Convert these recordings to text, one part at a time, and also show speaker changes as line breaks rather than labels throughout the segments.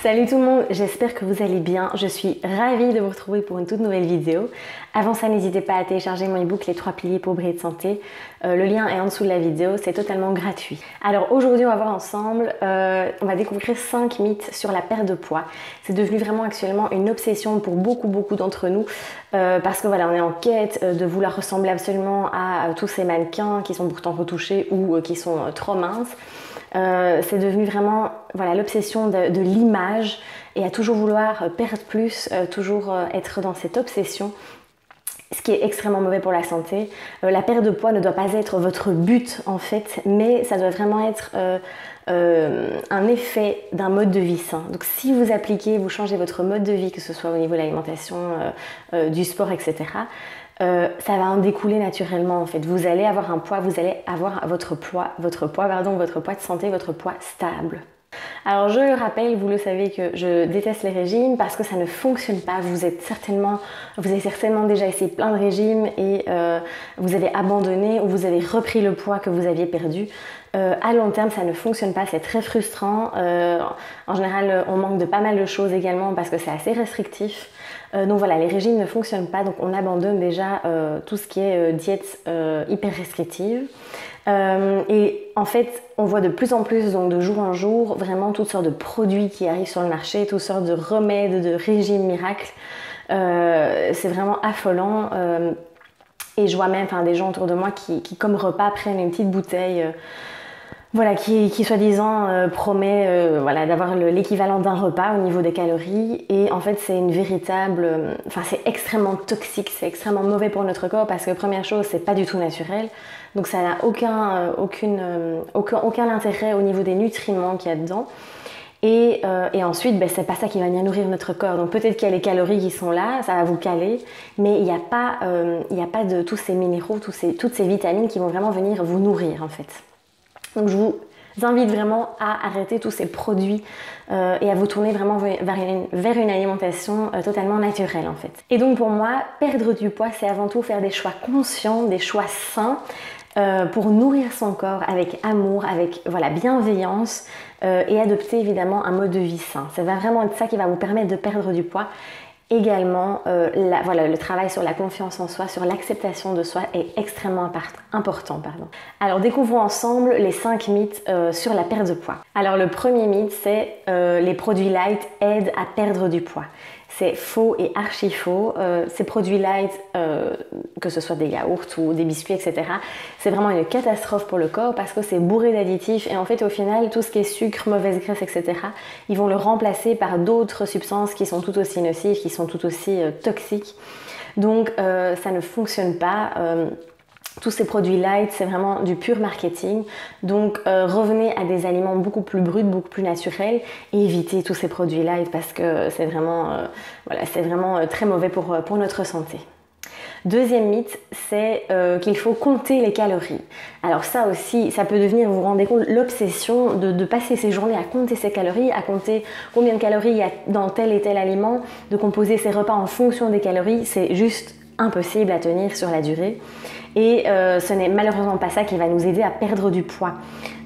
Salut tout le monde, j'espère que vous allez bien. Je suis ravie de vous retrouver pour une toute nouvelle vidéo. Avant ça, n'hésitez pas à télécharger mon ebook Les 3 piliers pour briller de santé. Le lien est en dessous de la vidéo, c'est totalement gratuit. Alors aujourd'hui, on va voir ensemble, on va découvrir 5 mythes sur la perte de poids. C'est devenu vraiment actuellement une obsession pour beaucoup d'entre nous parce que voilà, on est en quête de vouloir ressembler absolument à tous ces mannequins qui sont pourtant retouchés ou qui sont trop minces. C'est devenu vraiment voilà, l'obsession de l'image et à toujours vouloir perdre plus, toujours être dans cette obsession, ce qui est extrêmement mauvais pour la santé. La perte de poids ne doit pas être votre but en fait, mais ça doit vraiment être un effet d'un mode de vie sain. Donc si vous appliquez, vous changez votre mode de vie, que ce soit au niveau de l'alimentation, du sport, etc., ça va en découler naturellement en fait. Vous allez avoir un poids, vous allez avoir votre poids de santé, votre poids stable. Alors je le rappelle, vous le savez que je déteste les régimes parce que ça ne fonctionne pas. Vous avez certainement déjà essayé plein de régimes et vous avez abandonné ou vous avez repris le poids que vous aviez perdu. À long terme, ça ne fonctionne pas, c'est très frustrant. En général, on manque de pas mal de choses également parce que c'est assez restrictif. Donc voilà, les régimes ne fonctionnent pas, donc on abandonne déjà tout ce qui est diète hyper restrictive. Et en fait, on voit de plus en plus, donc de jour en jour, vraiment toutes sortes de produits qui arrivent sur le marché, toutes sortes de remèdes, de régimes miracles. C'est vraiment affolant. Et je vois même des gens autour de moi qui comme repas, prennent une petite bouteille voilà, qui soi-disant promet voilà, d'avoir l'équivalent d'un repas au niveau des calories. Et en fait, c'est une véritable... c'est extrêmement toxique, c'est extrêmement mauvais pour notre corps parce que première chose, c'est pas du tout naturel. Donc ça n'a aucun intérêt au niveau des nutriments qu'il y a dedans. Et ensuite, c'est pas ça qui va bien nourrir notre corps. Donc peut-être qu'il y a les calories qui sont là, ça va vous caler, mais il n'y a pas de tous ces minéraux, toutes ces vitamines qui vont vraiment venir vous nourrir en fait. Donc je vous invite vraiment à arrêter tous ces produits et à vous tourner vraiment vers une alimentation totalement naturelle en fait. Et donc pour moi, perdre du poids, c'est avant tout faire des choix conscients, des choix sains pour nourrir son corps avec amour, avec bienveillance et adopter évidemment un mode de vie sain. Ça va vraiment être ça qui va vous permettre de perdre du poids. Également, le travail sur la confiance en soi, sur l'acceptation de soi est extrêmement important. Alors découvrons ensemble les 5 mythes sur la perte de poids. Alors le premier mythe, c'est les produits light aident à perdre du poids. C'est faux et archi faux. Ces produits light, que ce soit des yaourts ou des biscuits, etc., c'est vraiment une catastrophe pour le corps parce que c'est bourré d'additifs et en fait au final tout ce qui est sucre, mauvaise graisse, etc., ils vont le remplacer par d'autres substances qui sont tout aussi nocives, qui sont tout aussi toxiques. Donc ça ne fonctionne pas. Tous ces produits light, c'est vraiment du pur marketing. Donc revenez à des aliments beaucoup plus bruts, beaucoup plus naturels et évitez tous ces produits light parce que c'est vraiment, très mauvais pour notre santé. Deuxième mythe, c'est qu'il faut compter les calories. Alors ça aussi, ça peut devenir, vous vous rendez compte, l'obsession de passer ses journées à compter ses calories, à compter combien de calories il y a dans tel et tel aliment, de composer ses repas en fonction des calories, c'est juste impossible à tenir sur la durée. Et ce n'est malheureusement pas ça qui va nous aider à perdre du poids.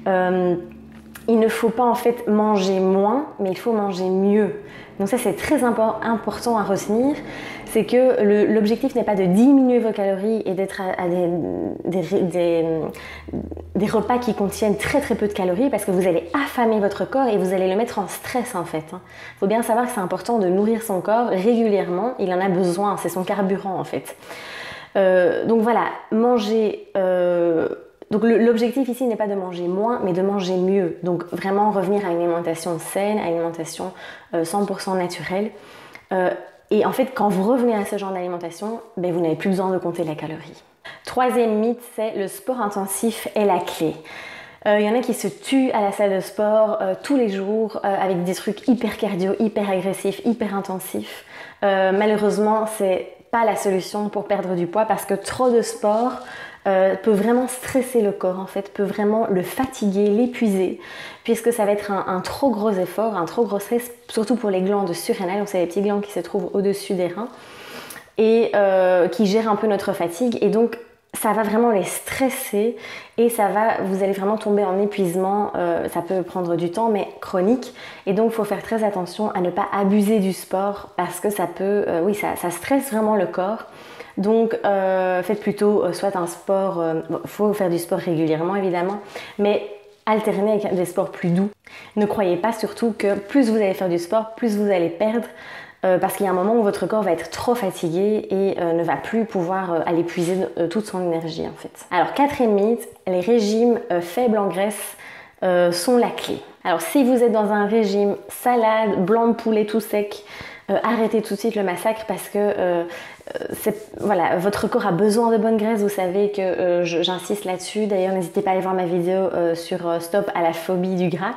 Il ne faut pas en fait manger moins, mais il faut manger mieux. Donc ça c'est très important à retenir, c'est que l'objectif n'est pas de diminuer vos calories et d'être à des repas qui contiennent très peu de calories parce que vous allez affamer votre corps et vous allez le mettre en stress en fait. Il faut bien savoir que c'est important de nourrir son corps régulièrement, il en a besoin, c'est son carburant en fait. Donc voilà, manger... Donc l'objectif ici n'est pas de manger moins, mais de manger mieux. Donc vraiment revenir à une alimentation saine, à une alimentation 100% naturelle. Et en fait, quand vous revenez à ce genre d'alimentation, vous n'avez plus besoin de compter la calorie. Troisième mythe, c'est le sport intensif est la clé. Il y en a qui se tuent à la salle de sport tous les jours avec des trucs hyper cardio, hyper agressifs, hyper intensifs. Malheureusement, c'est pas la solution pour perdre du poids parce que trop de sport peut vraiment stresser le corps en fait, peut vraiment le fatiguer, l'épuiser puisque ça va être un trop gros effort, un trop gros stress, surtout pour les glandes surrénales, donc c'est les petits glandes qui se trouvent au-dessus des reins et qui gèrent un peu notre fatigue et donc ça va vraiment les stresser et vous allez vraiment tomber en épuisement. Ça peut prendre du temps, mais chronique. Et donc, il faut faire très attention à ne pas abuser du sport parce que ça peut, ça stresse vraiment le corps. Donc, faites plutôt soit un sport, faut faire du sport régulièrement évidemment, mais alternez avec des sports plus doux. Ne croyez pas surtout que plus vous allez faire du sport, plus vous allez perdre. Parce qu'il y a un moment où votre corps va être trop fatigué et ne va plus pouvoir aller puiser toute son énergie en fait. Alors 4e mythe, les régimes faibles en graisse sont la clé. Alors si vous êtes dans un régime salade, blanc de poulet tout sec, arrêtez tout de suite le massacre parce que voilà, votre corps a besoin de bonne graisse. Vous savez que j'insiste là-dessus. D'ailleurs, n'hésitez pas à aller voir ma vidéo sur Stop à la phobie du gras.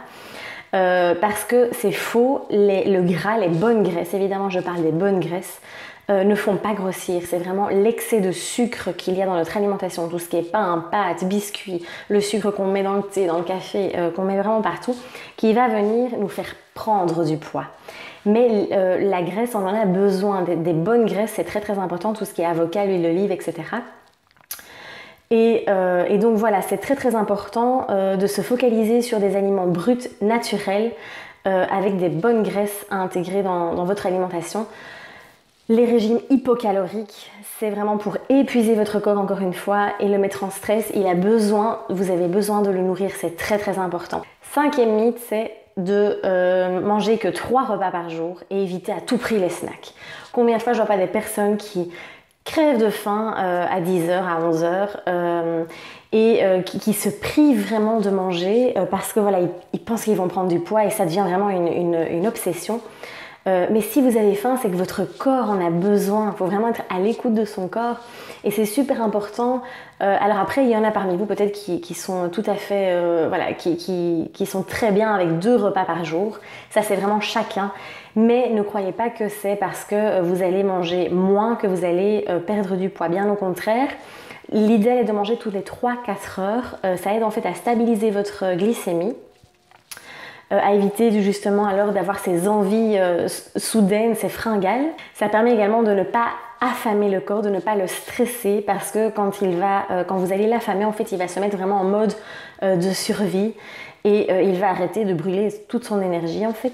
Parce que c'est faux, le gras, les bonnes graisses, évidemment je parle des bonnes graisses, ne font pas grossir. C'est vraiment l'excès de sucre qu'il y a dans notre alimentation, tout ce qui est pain, pâtes, biscuits, le sucre qu'on met dans le thé, dans le café, qu'on met vraiment partout, qui va venir nous faire prendre du poids. Mais la graisse, on en a besoin, des bonnes graisses, c'est très très important, tout ce qui est avocat, l'huile d'olive, etc. Et donc voilà, c'est très très important de se focaliser sur des aliments bruts, naturels, avec des bonnes graisses à intégrer dans votre alimentation. Les régimes hypocaloriques, c'est vraiment pour épuiser votre corps encore une fois et le mettre en stress. Vous avez besoin de le nourrir, c'est très très important. 5e mythe, c'est de manger que 3 repas par jour et éviter à tout prix les snacks. Combien de fois je vois pas des personnes qui crèvent de faim à 10h, à 11h et qui se privent vraiment de manger parce que voilà, ils pensent qu'ils vont prendre du poids et ça devient vraiment une obsession. Mais si vous avez faim, c'est que votre corps en a besoin. Il faut vraiment être à l'écoute de son corps et c'est super important. Alors après, il y en a parmi vous peut-être qui sont tout à fait, qui sont très bien avec 2 repas par jour. Ça, c'est vraiment chacun. Mais ne croyez pas que c'est parce que vous allez manger moins que vous allez perdre du poids. Bien au contraire, l'idéal est de manger toutes les 3-4 heures. Ça aide en fait à stabiliser votre glycémie. À éviter justement alors d'avoir ces envies soudaines, ces fringales. Ça permet également de ne pas affamer le corps, de ne pas le stresser parce que quand vous allez l'affamer, en fait, il va se mettre vraiment en mode de survie et il va arrêter de brûler toute son énergie en fait.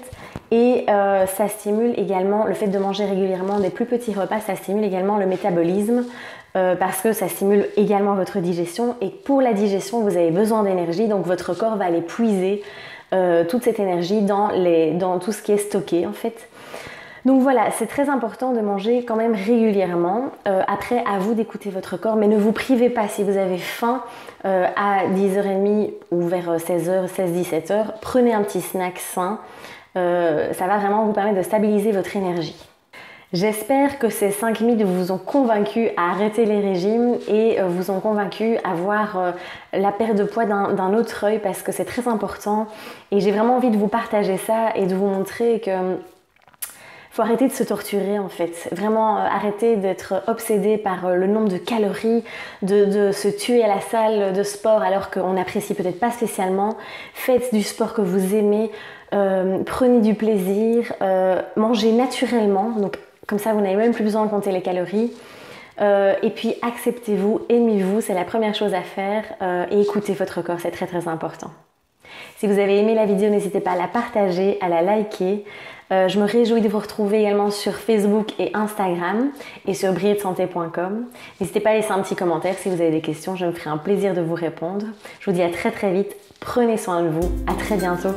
Et ça stimule également, le fait de manger régulièrement des plus petits repas, ça stimule également le métabolisme parce que ça stimule également votre digestion et pour la digestion, vous avez besoin d'énergie, donc votre corps va aller puiser toute cette énergie dans tout ce qui est stocké en fait. Donc voilà, c'est très important de manger quand même régulièrement. Après, à vous d'écouter votre corps, mais ne vous privez pas. Si vous avez faim à 10h30 ou vers 16h, 16-17h, prenez un petit snack sain. Ça va vraiment vous permettre de stabiliser votre énergie. J'espère que ces 5 mythes vous ont convaincu à arrêter les régimes et vous ont convaincu à voir la perte de poids d'un autre œil parce que c'est très important et j'ai vraiment envie de vous partager ça et de vous montrer que faut arrêter de se torturer en fait, vraiment arrêter d'être obsédé par le nombre de calories, de se tuer à la salle de sport alors qu'on n'apprécie peut-être pas spécialement. Faites du sport que vous aimez, prenez du plaisir, mangez naturellement, donc comme ça vous n'avez même plus besoin de compter les calories. Et puis acceptez-vous, aimez-vous, c'est la première chose à faire et écoutez votre corps, c'est très très important. Si vous avez aimé la vidéo, n'hésitez pas à la partager, à la liker. Je me réjouis de vous retrouver également sur Facebook et Instagram et sur brilledesanté.com. N'hésitez pas à laisser un petit commentaire si vous avez des questions, je me ferai un plaisir de vous répondre. Je vous dis à très très vite, prenez soin de vous, à très bientôt.